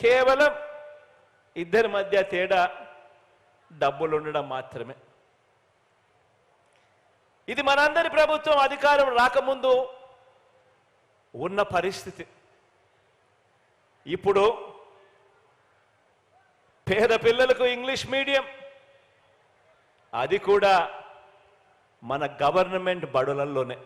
కేవలం ఇద్దరి మధ్య తేడా డబ్బులు ఉండడం మాత్రమే. ఇది మనందరి ప్రభుత్వం అధికారం రాకముందు ఉన్న పరిస్థితి. ఇప్పుడు పేద పిల్లలకు ఇంగ్లీష్ మీడియం, అది కూడా మన గవర్నమెంట్ బడులలోనే.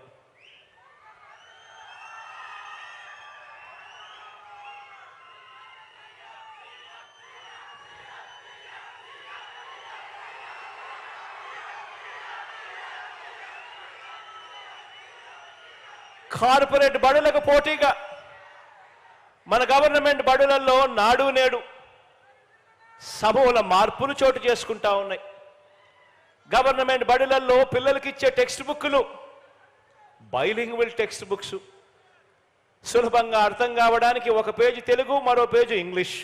కార్పొరేట్ బడులకు పోటీగా మన గవర్నమెంట్ బడులలో నాడు నేడు సమూల మార్పులు చోటు చేసుకుంటా ఉన్నాయి. గవర్నమెంట్ బడులలో పిల్లలకి ఇచ్చే టెక్స్ట్ బుక్లు బైలింగ్వల్ టెక్స్ట్ బుక్స్, సులభంగా అర్థం కావడానికి ఒక పేజీ తెలుగు, మరో పేజీ ఇంగ్లీష్.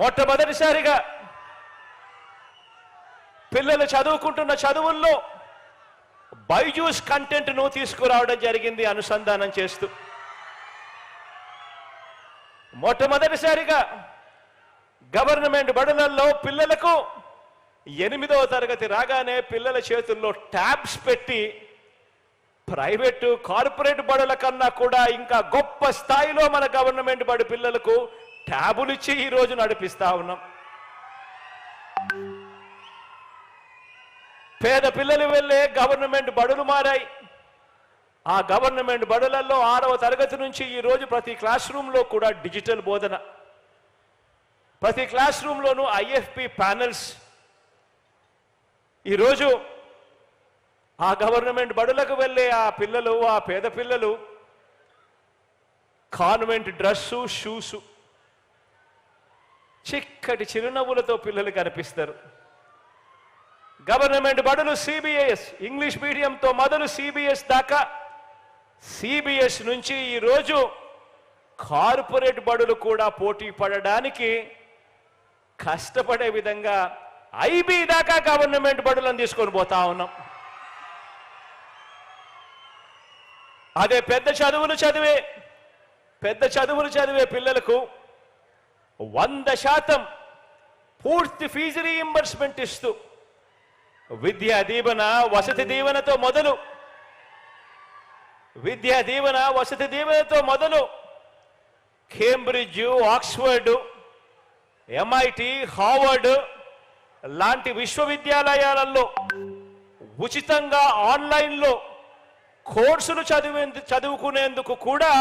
మొట్టమొదటిసారిగా పిల్లలు చదువుకుంటున్న చదువుల్లో బైజూస్ కంటెంట్ను తీసుకురావడం జరిగింది అనుసంధానం చేస్తూ. మొట్టమొదటిసారిగా గవర్నమెంట్ బడులలో పిల్లలకు 8వ తరగతి రాగానే పిల్లల చేతుల్లో ట్యాబ్స్ పెట్టి ప్రైవేటు కార్పొరేట్ బడుల కన్నా కూడా ఇంకా గొప్ప స్థాయిలో మన గవర్నమెంట్ బడి పిల్లలకు ట్యాబులు ఇచ్చి ఈరోజు నడిపిస్తా ఉన్నాం. పేద పిల్లలు వెళ్ళే గవర్నమెంట్ బడులు మారాయి. ఆ గవర్నమెంట్ బడులలో 6వ తరగతి నుంచి ఈరోజు ప్రతి క్లాస్ రూమ్లో కూడా డిజిటల్ బోధన, ప్రతి క్లాస్ రూమ్లోనూ ఐఎఫ్పి ప్యానెల్స్. ఈరోజు ఆ గవర్నమెంట్ బడులకు వెళ్ళే ఆ పిల్లలు, ఆ పేద పిల్లలు కాన్వెంట్ డ్రెస్సు, షూసు, చిక్కటి చిరునవ్వులతో పిల్లలు కనిపిస్తారు. గవర్నమెంట్ బడులు సిబిఎస్, ఇంగ్లీష్ మీడియంతో మొదలు సిబిఎస్ దాకా, సిబిఎస్ నుంచి ఈరోజు కార్పొరేట్ బడులు కూడా పోటీ పడడానికి కష్టపడే విధంగా ఐబీ దాకా గవర్నమెంట్ బడులను తీసుకొని పోతా ఉన్నాం. అదే పెద్ద చదువులు చదివే పిల్లలకు 100% పూర్తి ఫీజు రీయింబర్స్మెంట్ ఇస్తూ విద్యా దీవెన, వసతి దీవెనతో మొదలు కేంబ్రిడ్జ్, ఆక్స్ఫర్డ్, ఎంఐటి, హార్వర్డ్ లాంటి విశ్వవిద్యాలయాలలో ఉచితంగా ఆన్లైన్లో కోర్సులు చదువుకునేందుకు కూడా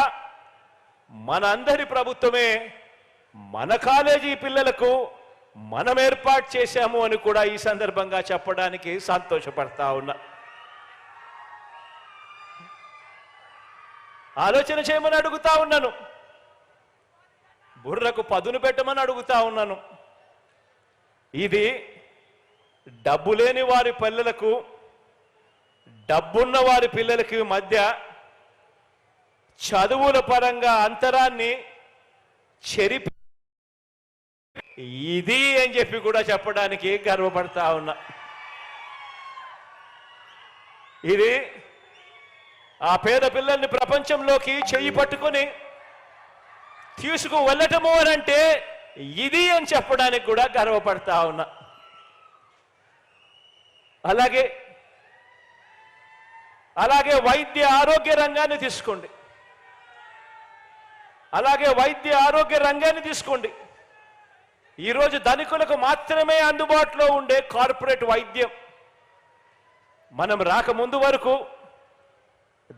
మన అందరి ప్రభుత్వమే మన కాలేజీ పిల్లలకు మనం ఏర్పాటు చేశాము అని కూడా ఈ సందర్భంగా చెప్పడానికి సంతోషపడతా ఉన్నా. ఆలోచన చేయమని అడుగుతా ఉన్నాను, బుర్రకు పదును పెట్టమని అడుగుతా ఉన్నాను. ఇది డబ్బు లేని వారి పిల్లలకు, డబ్బున్న వారి పిల్లలకి మధ్య చదువుల పరంగా అంతరాన్ని చెరిపి ఇది అని చెప్పి కూడా చెప్పడానికి గర్వపడతా ఉన్నా. ఇది ఆ పేద పిల్లల్ని ప్రపంచంలోకి చెయ్యి పట్టుకొని తీసుకు వెళ్ళటము అని అంటే ఇది అని చెప్పడానికి కూడా గర్వపడతా ఉన్నా. అలాగే వైద్య ఆరోగ్య రంగాన్ని తీసుకోండి. ఈరోజు ధనికులకు మాత్రమే అందుబాటులో ఉండే కార్పొరేట్ వైద్యం. మనం రాకముందు వరకు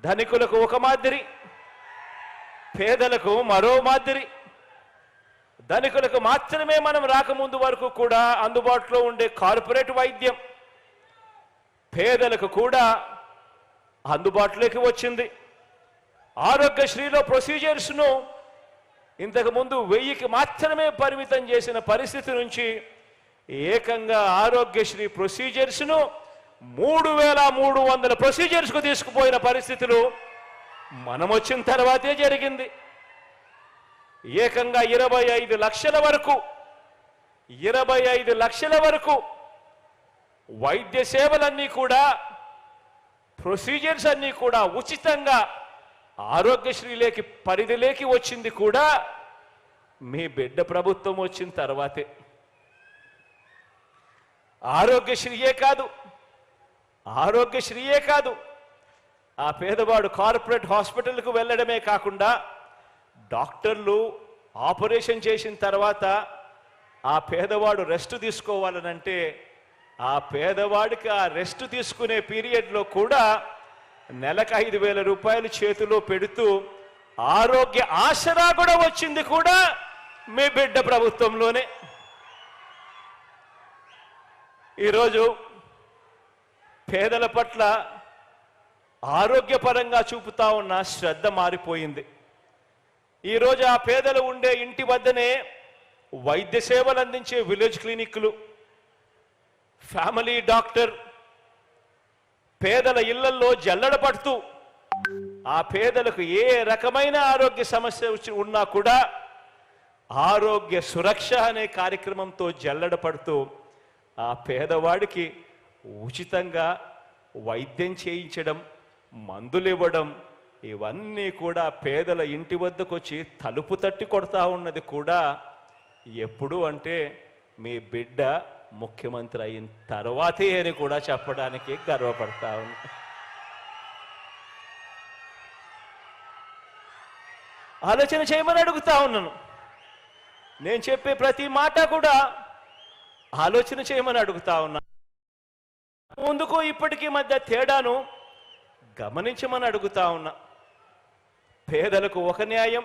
ధనికులకు ఒక మాదిరి, పేదలకు మరో మాదిరి. ధనికులకు మాత్రమే మనం రాకముందు వరకు కూడా అందుబాటులో ఉండే కార్పొరేట్ వైద్యం పేదలకు కూడా అందుబాటులోకి వచ్చింది. ఆరోగ్యశ్రీలో ప్రొసీజర్స్ను ఇంతకుముందు 1000కి మాత్రమే పరిమితం చేసిన పరిస్థితి నుంచి ఏకంగా ఆరోగ్యశ్రీ ప్రొసీజర్స్ను 3300 ప్రొసీజర్స్కు తీసుకుపోయిన పరిస్థితులు మనం వచ్చిన తర్వాతే జరిగింది. ఏకంగా 25 లక్షల వరకు వైద్య సేవలన్నీ కూడా, ప్రొసీజర్స్ అన్నీ కూడా ఉచితంగా ఆరోగ్యశ్రీలోకి పరిధిలోకి వచ్చింది కూడా మీ బిడ్డ ప్రభుత్వం వచ్చిన తర్వాతే. ఆరోగ్యశ్రీయే కాదు, ఆ పేదవాడు కార్పొరేట్ హాస్పిటల్కు వెళ్ళడమే కాకుండా డాక్టర్లు ఆపరేషన్ చేసిన తర్వాత ఆ పేదవాడు రెస్ట్ తీసుకోవాలనంటే ఆ పేదవాడికి ఆ రెస్ట్ తీసుకునే పీరియడ్లో కూడా నెలకు 5,000 రూపాయలు చేతిలో పెడుతూ ఆరోగ్య ఆసరా కూడా వచ్చింది కూడా మీ బిడ్డ ప్రభుత్వంలోనే. ఈరోజు పేదల పట్ల ఆరోగ్యపరంగా చూపుతా ఉన్న శ్రద్ధ మారిపోయింది. ఈరోజు ఆ పేదలు ఉండే ఇంటి వద్దనే వైద్య సేవలు అందించే విలేజ్ క్లినిక్లు, ఫ్యామిలీ డాక్టర్ పేదల ఇళ్లల్లో జల్లెడ పడుతూ ఆ పేదలకు ఏ రకమైన ఆరోగ్య సమస్య ఉన్నా కూడా ఆరోగ్య సురక్ష అనే కార్యక్రమంతో జల్లెడ పడుతూ ఆ పేదవాడికి ఉచితంగా వైద్యం చేయించడం, మందులు ఇవ్వడం, ఇవన్నీ కూడా పేదల ఇంటి వద్దకు వచ్చి తలుపు తట్టి కొడతా ఉన్నది కూడా ఎప్పుడు అంటే మీ బిడ్డ ముఖ్యమంత్రి అయిన తర్వాతే అని కూడా చెప్పడానికి గర్వపడతా ఉన్నా. ఆలోచన చేయమని అడుగుతా ఉన్నాను. నేను చెప్పే ప్రతి మాట కూడా ఆలోచన చేయమని అడుగుతా ఉన్నా. ముందుకు ఇప్పటికీ మధ్య తేడాను గమనించమని అడుగుతా ఉన్నా. పేదలకు ఒక న్యాయం,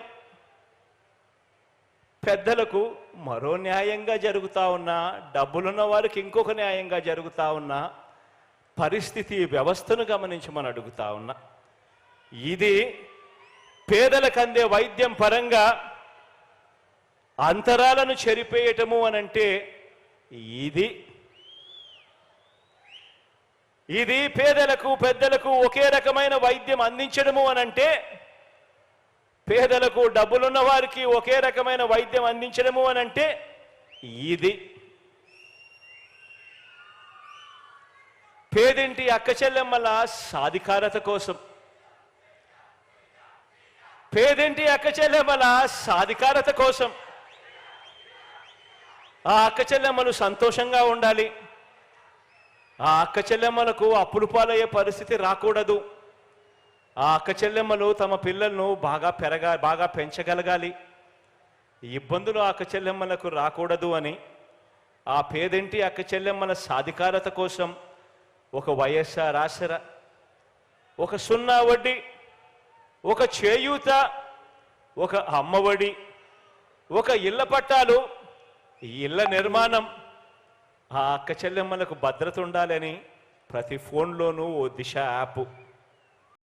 పెద్దలకు మరో న్యాయంగా జరుగుతా ఉన్నా, డబ్బులున్న వారికి ఇంకొక న్యాయంగా జరుగుతా ఉన్నా పరిస్థితి వ్యవస్థను గమనించమని అడుగుతా ఉన్నా. ఇది పేదలకు అందే వైద్యం పరంగా అంతరాలను చెరిపేయటము అనంటే ఇది పేదలకు పెద్దలకు ఒకే రకమైన వైద్యం అందించడము అనంటే, పేదలకు డబ్బులున్న వారికి ఒకే రకమైన వైద్యం అందించడము అనంటే ఇది. పేదింటి అక్క చెల్లెమ్మల సాధికారత కోసం, పేదింటి అక్క చెల్లెమ్మల సాధికారత కోసం ఆ అక్క చెల్లెమ్మలు సంతోషంగా ఉండాలి. ఆ అక్క చెల్లెమ్మలకు అప్పులు పాలయ్యే పరిస్థితి రాకూడదు. ఆ అక్క చెల్లెమ్మలు తమ పిల్లలను బాగా పెంచగలగాలి. ఇబ్బందులు అక్క చెల్లెమ్మలకు రాకూడదు అని ఆ పేదింటి అక్క చెల్లెమ్మల సాధికారత కోసం ఒక వైఎస్ఆర్ ఆసరా, ఒక 0 వడ్డీ, ఒక చేయూత, ఒక అమ్మఒడి, ఒక ఇళ్ల పట్టాలు, ఇళ్ల నిర్మాణం, ఆ అక్క చెల్లెమ్మలకు భద్రత ఉండాలని ప్రతి ఫోన్లోనూ ఓ దిశ యాప్